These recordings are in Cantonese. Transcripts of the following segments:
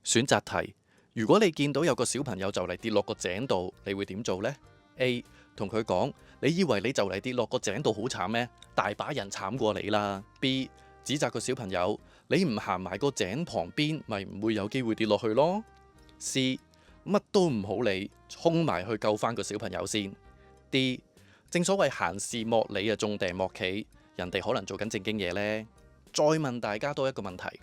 選擇題：如果你見到有個小朋友就嚟跌落個井度，你會點做呢？ A. 同佢講：你以為你就嚟跌落個井度好慘咩？大把人慘過你啦。B. 指責個小朋友：你唔行埋個井旁邊，咪唔會有機會跌落去咯。C. 乜都唔好理，衝埋去救翻個小朋友先。D. 正所謂閒事莫理啊，種地莫企，人哋可能做緊正經嘢呢。再問大家多一個問題：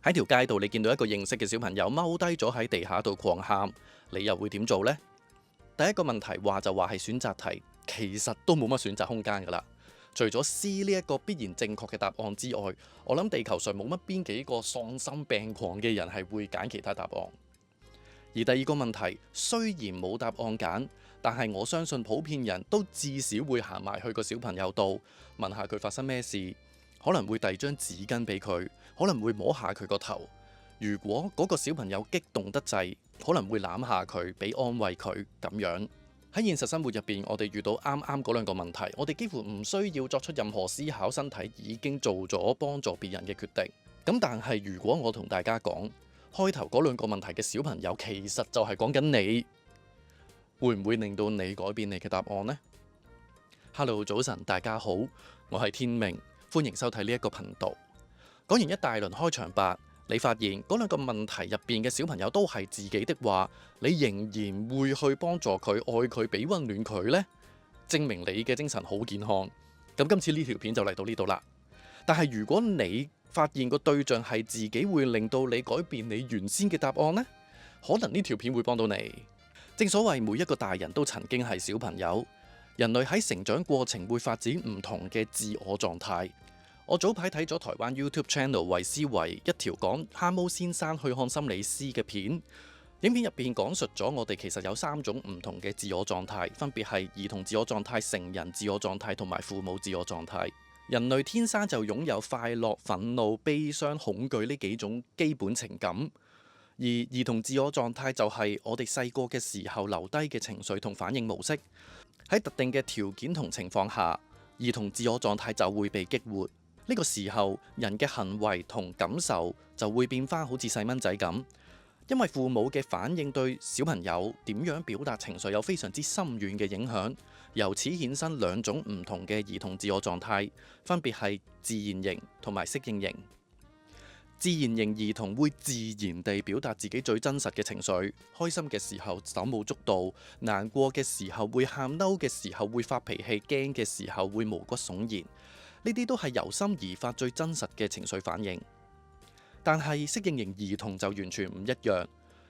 喺條街度，你見到一個認識嘅小朋友踎低咗喺地下度狂喊，你又會點做呢？第一個問題話就話係選擇題，其實都冇乜選擇空間噶啦。除咗 C 呢一個必然正確嘅答案之外，我諗地球上冇乜邊幾個喪心病狂嘅人係會揀其他答案。而第二個問題雖然冇答案揀，但係我相信普遍人都至少會行埋去個小朋友度問下佢發生咩事，可能會遞張紙巾俾佢，可能會摸下佢個頭。如果嗰個小朋友激動得滯，可能會攬下佢，俾安慰佢咁樣。喺現實生活入邊，我哋遇到啱啱嗰兩個問題，我哋幾乎唔需要作出任何思考，身體已經做咗幫助別人嘅決定。咁但係如果我同大家講，開頭嗰兩個問題嘅小朋友其實就係講緊你，會唔會令到你改變你嘅答案呢？ Hello， 早晨，大家好，我係天明，歡迎收睇呢一個頻道。講完一大輪開場白，你發現嗰兩個問題入邊嘅小朋友都係自己的話，你仍然會去幫助佢、愛佢、俾溫暖佢呢？證明你嘅精神好健康。咁今次呢條片就嚟到呢度啦。但係如果你發現個對象係自己，會令到你改變你原先嘅答案呢？可能呢條片會幫到你。正所謂每一個大人都曾經係小朋友，人類喺成長過程會發展唔同嘅自我狀態。我早排睇咗台灣 YouTube channel 維思維一條講蛤蟆先生去看心理師嘅片，影片入邊講述咗我哋其實有3種唔同嘅自我狀態，分別係兒童自我狀態、成人自我狀態同埋父母自我狀態。人類天生就擁有快樂、憤怒、悲傷、恐懼呢幾種基本情感，而兒童自我狀態就係我哋細個嘅時候留低嘅情緒同反應模式。喺特定嘅條件同情況下，兒童自我狀態就會被激活。呢個時候，人嘅行為同感受就會變翻好似細蚊仔咁，因為父母嘅反應對小朋友點樣表達情緒有非常之深遠嘅影響。由此衍生2種唔同嘅兒童自我狀態，分別係自然型同埋適應型。自然型兒童會自然地表達自己最真實嘅情緒，開心嘅時候手舞足蹈，難過嘅時候會喊，嬲嘅時候會發脾氣，驚嘅時候會毛骨悚然。呢啲都係由心而發最真實嘅情緒反應。但係適應型兒童就完全唔一樣，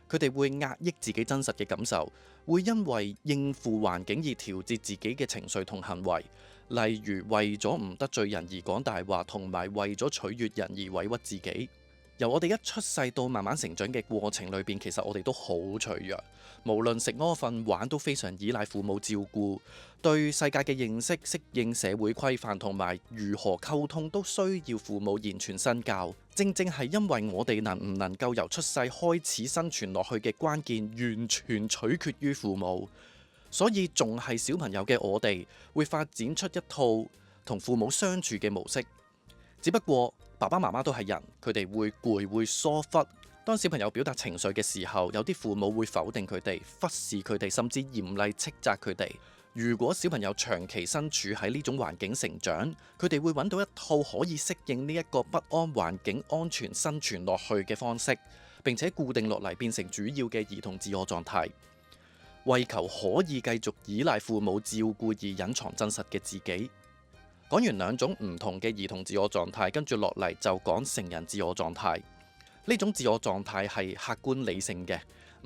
佢哋會壓抑自己真實嘅感受，會因為應付環境而調節自己嘅情緒同行為，例如為咗唔得罪人而講大話，同埋為咗取悅人而委屈自己。由我哋一出世到慢慢成長嘅過程裏邊，其實我哋都好脆弱，無論食屙瞓玩都非常依賴父母照顧，對世界嘅認識、適應社會規範同埋如何溝通都需要父母言傳身教。正正係因為我哋能唔能夠由出世開始生存落去嘅關鍵完全取決於父母，所以仲係小朋友嘅我哋會發展出一套同父母相處嘅模式。只不過爸爸媽媽都係人，佢哋會攰，會疏忽。當小朋友表達情緒嘅時候，有啲父母會否定佢哋、忽視佢哋，甚至嚴厲斥責佢哋。如果小朋友長期身處喺呢種環境成長，佢哋會揾到一套可以適應呢一個不安環境、安全生存落去嘅方式，並且固定落嚟，變成主要嘅兒童自我狀態，為求可以繼續依賴父母照顧而隱藏真實嘅自己。講完2種唔同嘅兒童自我狀態，跟住落嚟就講成人自我狀態。呢種自我狀態係客觀理性嘅，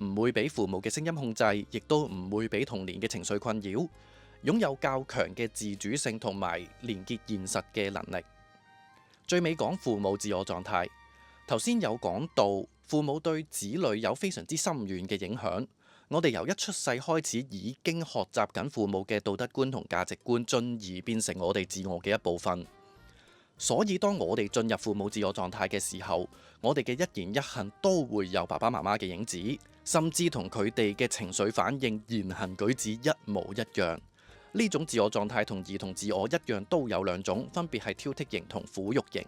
唔會俾父母嘅聲音控制，亦都唔會俾童年嘅情緒困擾，擁有較強嘅自主性同埋連結現實嘅能力。最尾講父母自我狀態。頭先有講到父母對子女有非常之深遠嘅影響。我哋由一出世開始已經學習緊父母嘅道德觀同價值觀，進而變成我哋自我嘅一部分。所以當我哋進入父母自我狀態嘅時候，我哋嘅一言一行都會有爸爸媽媽嘅影子，甚至同佢哋嘅情緒反應、言行舉止一模一樣。呢種自我狀態同兒童自我一樣，都有2種，分別係挑剔型同撫育型。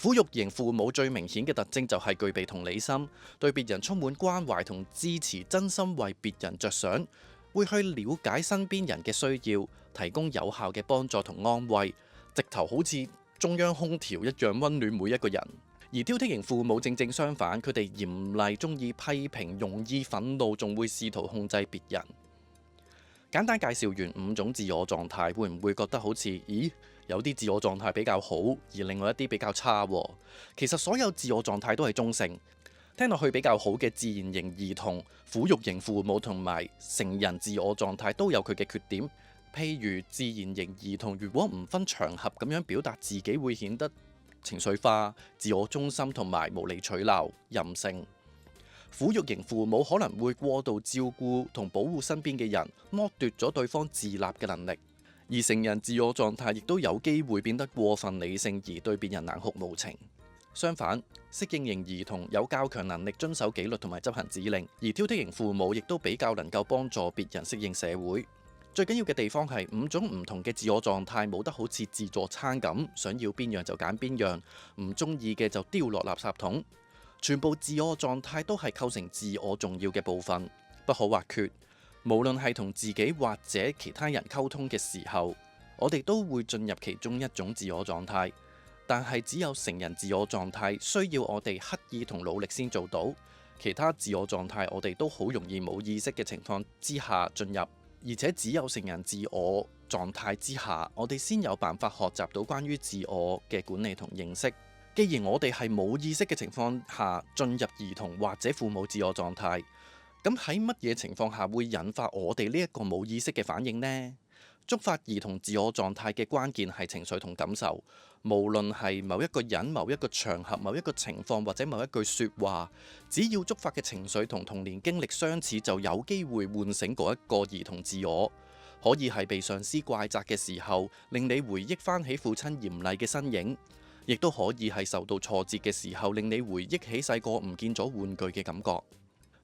撫育型父母最明顯嘅特徵就係具備同理心，對別人充滿關懷同支持，真心為別人着想，會去了解身邊人嘅需要，提供有效嘅幫助同安慰，直頭好似中央空調一樣溫暖每一個人。而挑剔型父母正正相反，佢哋嚴厲，中意批評，容易憤怒，仲會試圖控制別人。簡單介紹完5種自我狀態，會唔會覺得好似有啲自我狀態比較好，而另外一啲比較差喎？其實所有自我狀態都係中性。聽落去比較好嘅自然型兒童、撫育型父母同埋成人自我狀態都有佢嘅缺點。譬如自然型兒童如果唔分場合咁樣表達自己，會顯得情緒化、自我中心同埋無理取鬧、任性。撫育型父母可能會過度照顧同保護身邊嘅人，剝奪咗對方自立嘅能力。而成人自我狀態亦都有機會變得過分理性，而對別人冷酷無情。相反，適應型兒童有較強能力遵守紀律同埋執行指令，而挑剔型父母亦都比較能夠幫助別人適應社會。最緊要嘅地方係5種唔同嘅自我狀態冇得好似自助餐咁，想要邊樣就揀邊樣，唔中意嘅就丟落垃圾桶。全部自我狀態都係構成自我重要嘅部分，不可或缺。無論係同自己或者其他人溝通嘅時候，我哋都會進入其中一種自我狀態。但係只有成人自我狀態需要我哋刻意同努力先做到，其他自我狀態我哋都好容易冇意識嘅情況之下進入，而且只有成人自我狀態之下，我哋先有辦法學習到關於自我嘅管理同認識。既然我哋係冇意識嘅情況下進入兒童或者父母自我狀態，咁喺乜嘢情況下會引發我哋呢一個冇意識嘅反應呢？觸發兒童自我狀態嘅關鍵係情緒同感受，無論係某一個人、某一個場合、某一個情況或者某一句説話，只要觸發嘅情緒同童年經歷相似，就有機會喚醒嗰一個兒童自我。可以係被上司怪責嘅時候，令你回憶翻起父親嚴厲嘅身影，亦都可以係受到挫折嘅時候，令你回憶起細個唔見咗玩具嘅感覺。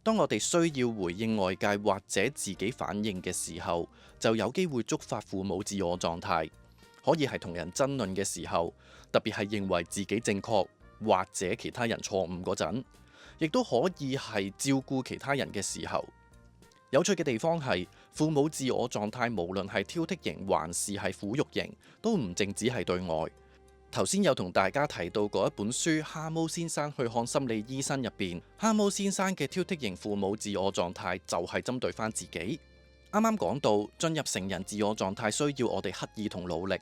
當我哋需要回應外界或者自己反應嘅時候，就有機會觸發父母自我狀態。可以係同人爭論嘅時候，特別係認為自己正確或者其他人錯誤嗰陣，亦都可以係照顧其他人嘅時候。有趣嘅地方係，父母自我狀態無論係挑剔型還是係撫育型，都唔淨止係對外。頭先有同大家提到過一本書《蛤蟆先生去看心理醫生》入邊，蛤蟆先生嘅挑剔型父母自我狀態就係針對翻自己。啱啱講到進入成人自我狀態需要我哋刻意同努力，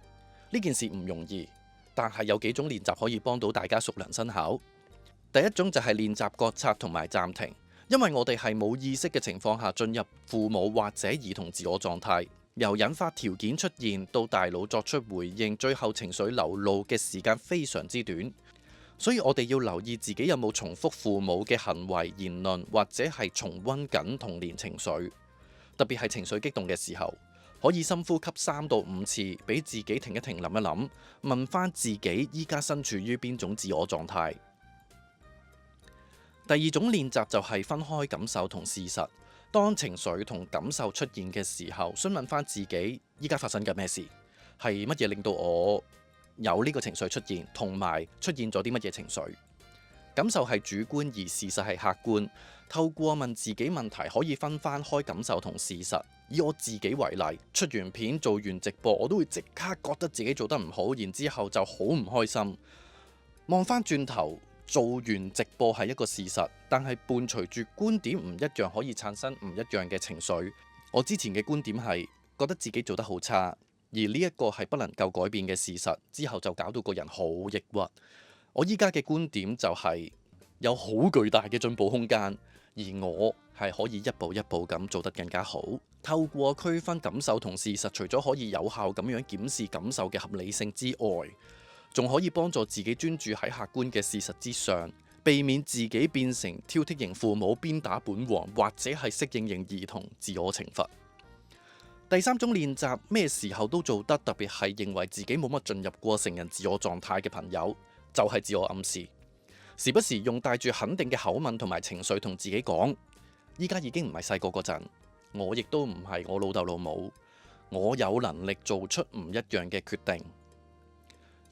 呢件事唔容易，但係有幾種練習可以幫到大家熟能生巧。第一種就係練習覺察同埋暫停，因為我哋係冇意識嘅情況下進入父母或者兒童自我狀態。由引發條件出現到大腦作出回應，最後情緒流露嘅時間非常之短，所以我哋要留意自己有冇重複父母嘅行為言論，或者係重溫緊童年情緒。特別係情緒激動嘅時候，可以深呼吸3到5次，俾自己停一停，諗一諗，問翻自己依家身處於邊種自我狀態。第二種練習就係分開感受同事實。當情緒同感受出現嘅時候，詢問翻自己依家發生緊咩事，係乜嘢令到我有呢個情緒出現，同埋出現咗啲乜嘢情緒。感受係主觀，而事實係客觀。透過問自己問題，可以分翻開感受同事實。以我自己為例，出完片做完直播，我都會即刻覺得自己做得唔好，然之後就好唔開心。望翻轉頭，做完直播係一個事實，但係伴隨住觀點唔一樣，可以產生唔一樣嘅情緒。我之前嘅觀點係覺得自己做得好差，而呢一個係不能夠改變嘅事實，之後就搞到個人好抑鬱。我依家嘅觀點就係有好巨大嘅進步空間，而我係可以一步一步咁做得更加好。透過區分感受同事實，除咗可以有效咁樣檢視感受嘅合理性之外，仲可以幫助自己專注喺客觀嘅事實之上，避免自己變成挑剔型父母鞭打本王，或者係適應型兒童自我懲罰。第三種練習，咩時候都做得，特別係認為自己冇乜進入過成人自我狀態嘅朋友，就係自我暗示，時不時用帶住肯定嘅口吻同埋情緒同自己講：依家已經唔係細個嗰陣，我亦都唔係我老豆老母，我有能力做出唔一樣嘅決定。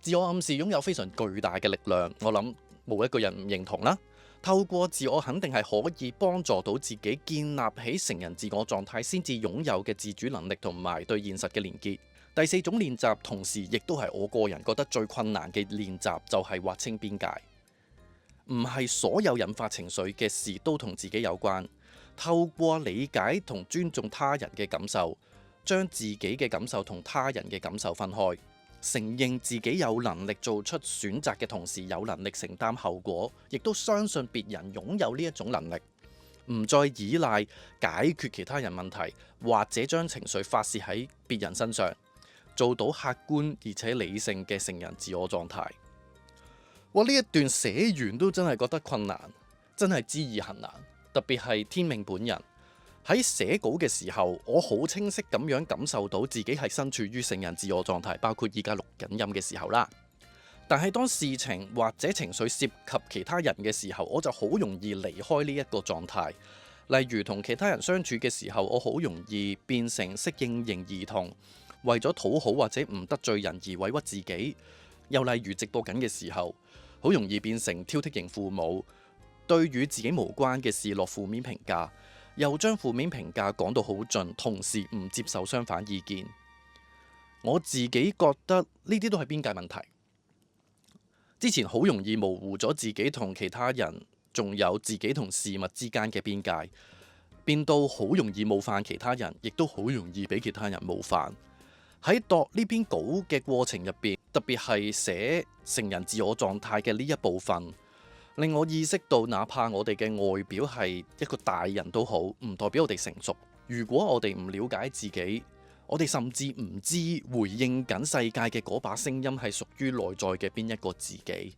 自我暗示擁有非常巨大嘅力量，我諗冇一個人唔認同啦。透過自我肯定係可以幫助到自己建立起成人自我狀態先至擁有嘅自主能力同埋對現實嘅連結。第四種練習，同時亦都係我個人覺得最困難嘅練習，就係劃清邊界。唔係所有引發情緒嘅事都同自己有關。透過理解同尊重他人嘅感受，將自己嘅感受同他人嘅感受分開，承認自己有能力做出選擇嘅同時，有能力承擔後果，亦都相信別人擁有呢一種能力，唔再依賴解決其他人問題，或者將情緒發洩喺別人身上，做到客觀而且理性嘅成人自我狀態。哇！呢一段寫完都真係覺得困難，真係知易行難。特別係天命本人喺寫稿嘅時候，我好清晰咁樣感受到自己係身處於成人自我狀態，包括而家錄緊音嘅時候啦。但係當事情或者情緒涉及其他人嘅時候，我就好容易離開呢一個狀態。例如同其他人相處嘅時候，我好容易變成適應型兒童，為咗討好或者唔得罪人而委屈自己。又例如直播緊嘅時候，好容易變成挑剔型父母，對與自己無關嘅事落負面評價，又將負面評價講到好盡，同時唔接受相反意見。我自己覺得呢啲都係邊界問題。之前好容易模糊咗自己同其他人，仲有自己同事物之間嘅邊界，變到好容易冒犯其他人，亦都好容易俾其他人冒犯。喺度呢篇稿嘅過程入邊，特別係寫成人自我狀態嘅呢一部分，令我意識到，哪怕我哋嘅外表係一個大人都好，唔代表我哋成熟。如果我哋唔了解自己，我哋甚至唔知回應緊世界嘅嗰把聲音係屬於內在嘅邊一個自己。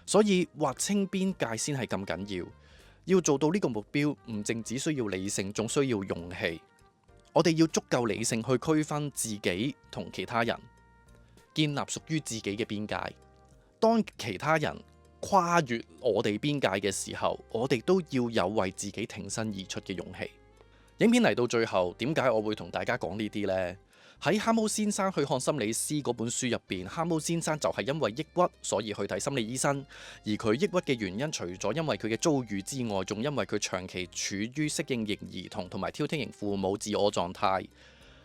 所以劃清邊界先係咁緊要。要做到呢個目標，唔淨只需要理性，仲需要勇氣。我哋要足夠理性去區分自己同其他人，建立屬於自己嘅邊界。當其他人跨越我哋邊界嘅時候，我哋都要有為自己挺身而出嘅勇氣。影片嚟到最後，點解我會同大家講呢啲呢？喺蛤蟆先生去看心理師嗰本書入邊，蛤蟆先生就係因為抑鬱，所以去睇心理醫生。而佢抑鬱嘅原因，除咗因為佢嘅遭遇之外，仲因為佢長期處於適應型兒童同埋挑剔型父母自我狀態。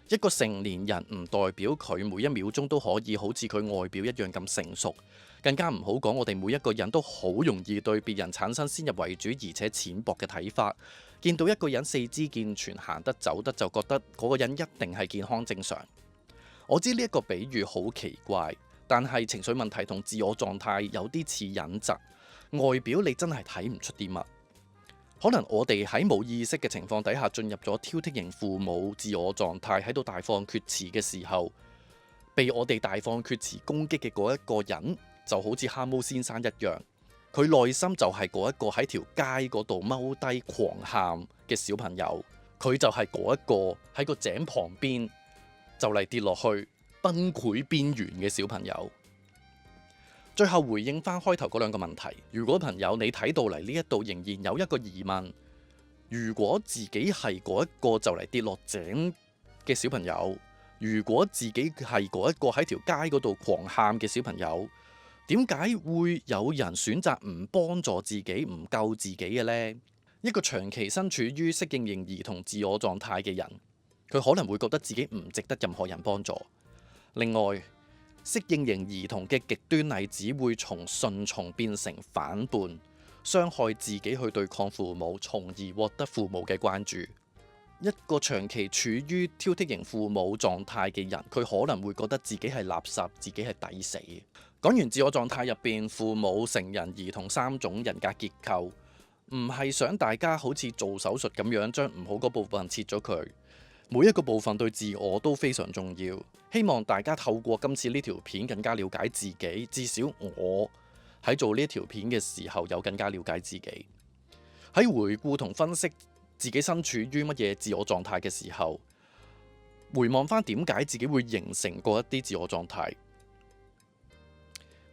一個成年人唔代表佢每一秒鐘都可以好似佢外表一樣咁成熟，更加唔好講我哋每一個人都好容易對別人產生先入為主而且淺薄嘅睇法。見到一個人四肢健全，行得走得，就覺得嗰個人一定係健康正常。我知呢一個比喻好奇怪，但係情緒問題同自我狀態有啲似隱疾，外表你真係睇唔出啲乜。可能我哋喺冇意識嘅情況底下進入咗挑剔型父母自我狀態，喺度大放厥詞嘅時候，被我哋大放厥詞攻擊嘅嗰一個人，就好似蛤蟆先生一樣。佢內心就係嗰一個喺條街嗰度踎低狂喊嘅小朋友，佢就係嗰一個喺個井旁邊就嚟跌落去崩潰邊緣嘅小朋友。最後回應翻開頭嗰兩個問題，如果朋友你睇到嚟呢一度仍然有一個疑問，如果自己係嗰一個就嚟跌落井嘅小朋友，如果自己係嗰一個喺條街嗰度狂喊嘅小朋友，點解會有人選擇唔幫助自己、唔救自己嘅呢？一個長期身處於適應型兒童自我狀態嘅人，佢可能會覺得自己唔值得任何人幫助。另外，適應型兒童嘅極端例子會從順從變成反叛，傷害自己去對抗父母，從而獲得父母嘅關注。一個長期處於挑剔型父母狀態嘅人，佢可能會覺得自己係垃圾，自己係抵死。講完自我狀態入邊父母、成人、兒童三種人格結構，唔係想大家好似做手術咁樣將唔好嗰部分切咗佢。每一個部分對自我都非常重要。希望大家透過今次呢條片更加了解自己，至少我喺做呢條片嘅時候有更加了解自己。喺回顧同分析自己身處於乜嘢自我狀態嘅時候，回望翻點解自己會形成過一啲自我狀態。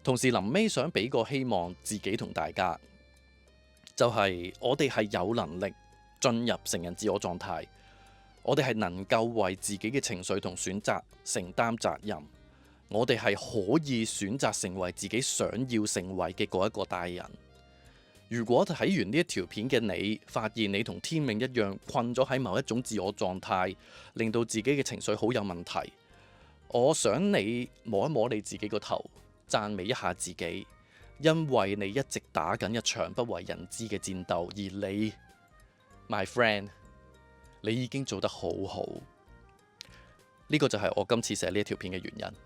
同時臨尾想俾個希望自己同大家，就係我哋係有能力進入成人自我狀態，我哋係能夠為自己嘅情緒同選擇承擔責任，我哋係可以選擇成為自己想要成為嘅嗰一個大人。如果睇完呢一條片嘅你，發現你同天命一樣困咗喺某一種自我狀態，令到自己嘅情緒好有問題，我想你摸一摸你自己個頭，讚美一下自己，因為你一直打緊一場不為人知嘅戰鬥，而你 My friend， 你已經做得好好。呢個就係我今次寫呢一條片嘅原因。